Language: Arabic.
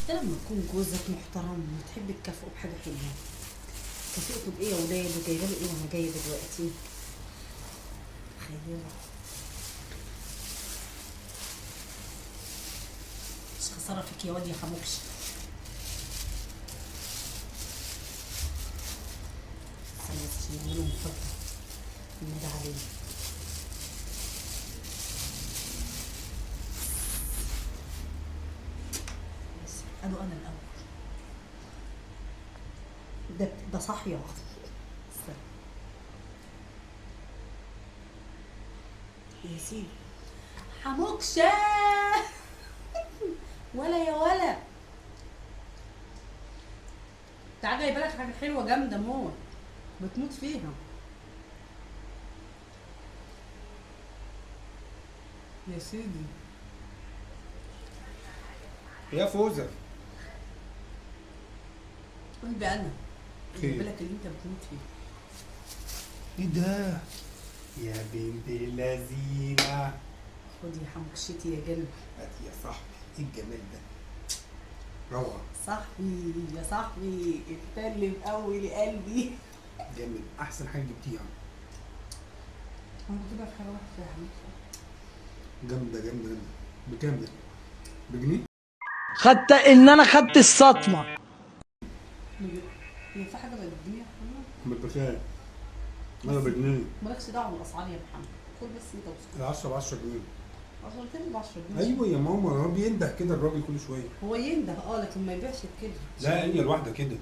ده لما يكون جوزك محترم وتحب تكافئه بحاجه حلوه، كافئته بايه يا ولاد وجايبه له ايه وانا جايه دلوقتي؟ تخيلوا. مش خساره فيك يا واد يا خموكش. استنى بس عشان نعمله مفاجاه النادي عليه. بس قالوا انا الاول. ده صاحيه. استنى يا سيدي. حموكشه ولا يا ولا، تعالى جايبه لك حاجه حلوه جامده موت بتموت فيها يا سيدي. يا فوزة قول بقى انا خير. جايبه لك اللي انت بتموت فيه. ايه ده يا بنت اللذينة؟ خد يا حموكشتي يا جنب. هات يا صاحبي، ايه الجمال ده؟ روعة. صاحبي يا صاحبي انت اللي مقوي قلبي. جامد، احسن حاجة جبتيها. انا بجيب لك حاجه واحده يا حموكشه. جامدة جامدة جامدة. بكام ده؟ بجنيه؟ خدت ان انا خدت الصدمه. هي في حاجه بالجنيه يا محمد؟ امال بكام؟ انا بجنيه. مالكش دعوه بالاسعار يا محمد، خد بس انت وسكت. العشرة ب 10 جنيه. 10 ب 10 جنيه. ايوه يا ماما، هو بينده كده الراجل كل شوية. هو ينده لكن ما يبيعش بكده. لا هي الواحدة كده.